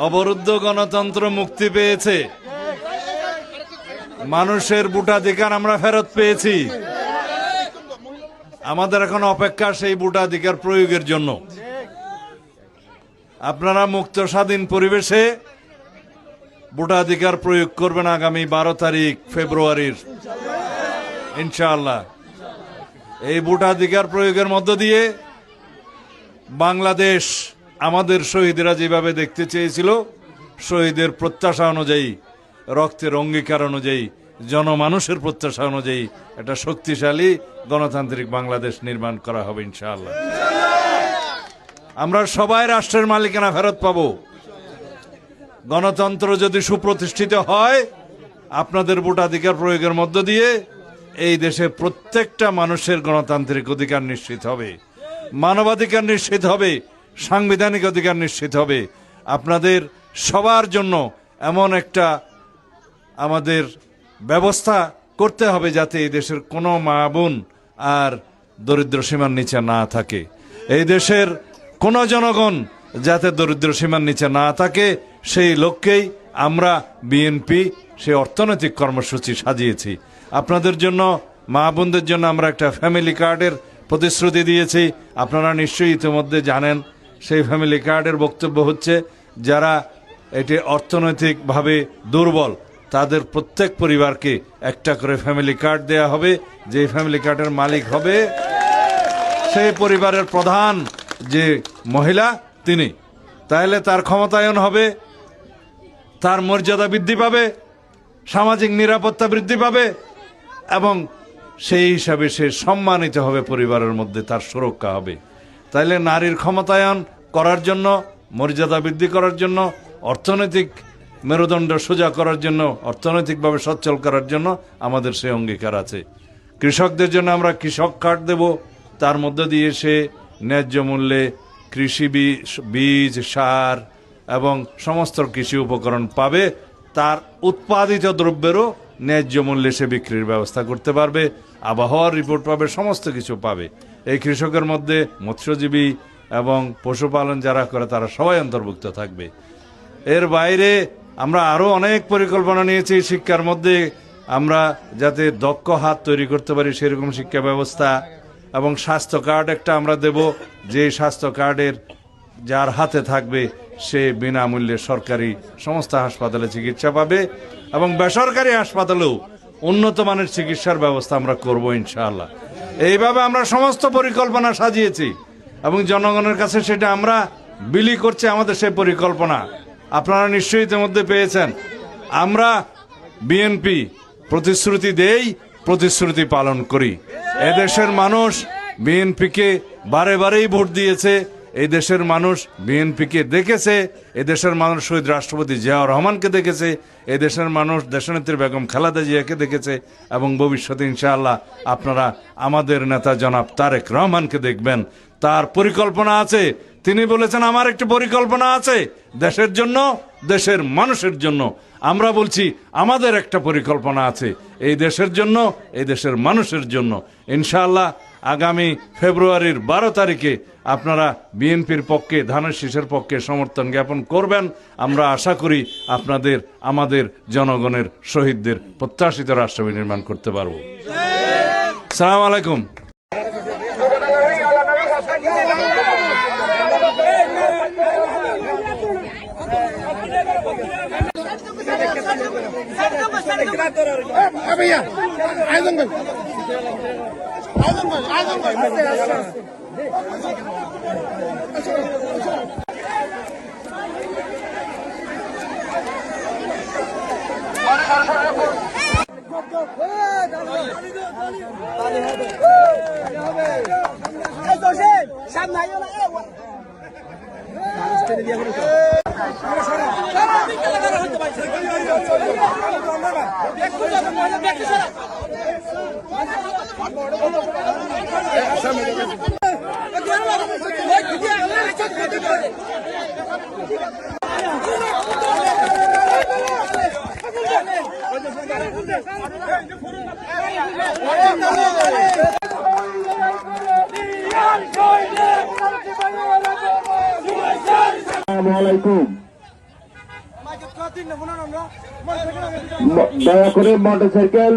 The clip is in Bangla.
অবরুদ্ধ গণতন্ত্র মুক্তি পেয়েছে, মানুষের ভোটাধিকার আমরা ফেরত পেয়েছি। আমাদের এখন অপেক্ষা সেই ভোটাধিকার প্রয়োগের জন্য। আপনারা মুক্ত স্বাধীন পরিবেশে ভোটাধিকার প্রয়োগ করবেন আগামী 12 তারিখ ফেব্রুয়ারির, ইনশাআল্লাহ। এই ভোটাধিকার প্রয়োগের মধ্য দিয়ে বাংলাদেশ আমাদের শহীদরা যেভাবে দেখতে চেয়েছিল, শহীদের প্রত্যাশা অনুযায়ী, রক্তের অঙ্গীকার অনুযায়ী, জনমানুষের প্রত্যাশা অনুযায়ী একটা শক্তিশালী গণতান্ত্রিক বাংলাদেশ নির্মাণ করা হবে ইনশাআল্লাহ। আমরা সবাই রাষ্ট্রের মালিকানা ফেরত পাব। গণতন্ত্র যদি সুপ্রতিষ্ঠিত হয়, আপনাদের ভোটাধিকার প্রয়োগের মধ্য দিয়ে এই দেশের প্রত্যেকটা মানুষের গণতান্ত্রিক অধিকার নিশ্চিত হবে, মানবাধিকার নিশ্চিত হবে, সাংবিধানিক অধিকার নিশ্চিত হবে। আপনাদের সবার জন্য এমন একটা আমাদের ব্যবস্থা করতে হবে যাতে এই দেশের কোনো মা বোন আর দরিদ্র সীমার নিচে না থাকে, এই দেশের কোনো জনগণ যাতে দরিদ্র সীমার নিচে না থাকে, সেই লক্ষ্যেই আমরা বিএনপি সেই অর্থনৈতিক কর্মসূচি সাজিয়েছি। আপনাদের জন্য, মা বোনদের জন্য আমরা একটা ফ্যামিলি কার্ডের প্রতিশ্রুতি দিয়েছি। আপনারা নিশ্চয়ই ইতিমধ্যে জানেন। সেই ফ্যামিলি কার্ডের বক্তব্য হচ্ছে, যারা এটি অর্থনৈতিকভাবে দুর্বল তাদের প্রত্যেক পরিবারকে একটা করে ফ্যামিলি কার্ড দেয়া হবে। যে ফ্যামিলি কার্ডের মালিক হবে সেই পরিবারের প্রধান যে মহিলা তিনি, তাহলে তার ক্ষমতায়ন হবে, তার মর্যাদা বৃদ্ধি পাবে, সামাজিক নিরাপত্তা বৃদ্ধি পাবে এবং সেই হিসাবে সে সম্মানিত হবে, পরিবারের মধ্যে তার সুরক্ষা হবে। তাইলে নারীর ক্ষমতায়ন করার জন্য, মর্যাদা বৃদ্ধি করার জন্য, অর্থনৈতিক মেরুদণ্ড সোজা করার জন্য, অর্থনৈতিকভাবে সচ্ছল করার জন্য আমাদের সেই অঙ্গীকার আছে। কৃষকদের জন্য আমরা কৃষক কার্ড দেব, তার মধ্য দিয়ে সে ন্যায্য মূল্যে কৃষি বীজ, সার এবং সমস্ত কৃষি উপকরণ পাবে। তার উৎপাদিত দ্রব্যেরও ন্যায্য মূল্যে সে বিক্রির ব্যবস্থা করতে পারবে, আবহাওয়ার রিপোর্ট পাবে, সমস্ত কিছু পাবে। এই কৃষকের মধ্যে মৎস্যজীবী এবং পশুপালন যারা করে তারা সবাই অন্তর্ভুক্ত থাকবে। এর বাইরে আমরা আরও অনেক পরিকল্পনা নিয়েছি। শিক্ষার মধ্যে আমরা যাতে দক্ষ হাত তৈরি করতে পারি সেরকম শিক্ষা ব্যবস্থা, এবং স্বাস্থ্য কার্ড একটা আমরা দেব, যে স্বাস্থ্য কার্ডের যার হাতে থাকবে সে বিনামূল্যে সরকারি সমস্ত হাসপাতালে চিকিৎসা পাবে এবং বেসরকারি হাসপাতালেও উন্নত মানের চিকিৎসার ব্যবস্থা আমরা করব ইনশাআল্লাহ। এইভাবে আমরা সমস্ত পরিকল্পনা সাজিয়েছি এবং জনগণের কাছে সেটা আমরা বিলি করছি আমাদের সেই পরিকল্পনা। আপনারা নিশ্চয়ই ইতিমধ্যে পেয়েছেন। আমরা বিএনপি প্রতিশ্রুতি দেই, প্রতিশ্রুতি পালন করি। এদেশের মানুষ বিএনপিকে বারে বারেই ভোট দিয়েছে, এই দেশের মানুষ বিএনপিকে দেখেছে, এদেশের মানুষ শহীদ রাষ্ট্রপতি জিয়াউর রহমানকে দেখেছে, এই দেশের মানুষ দেশনেত্রী বেগম খালেদা জিয়াকে দেখেছে এবং ভবিষ্যতে ইনশাআল্লাহ আপনারা আমাদের নেতা জনাব তারেক রহমানকে দেখবেন। তার পরিকল্পনা আছে, তিনি বলেছেন আমার একটি পরিকল্পনা আছে দেশের জন্য, দেশের মানুষের জন্য। আমরা বলছি আমাদের একটা পরিকল্পনা আছে এই দেশের জন্য, এই দেশের মানুষের জন্য। ইনশাআল্লাহ আগামী ফেব্রুয়ারির 12 তারিখে আপনারা বিএনপির পক্ষে, ধানের শীষের পক্ষে সমর্থন জ্ঞাপন করবেন। আমরা আশা করি আপনাদের, আমাদের জনগণের, শহীদদের প্রত্যাশিত রাষ্ট্র নির্মাণ করতে পারব। আসসালামু আলাইকুম। সামনে দয়া করে মোটরসাইকেল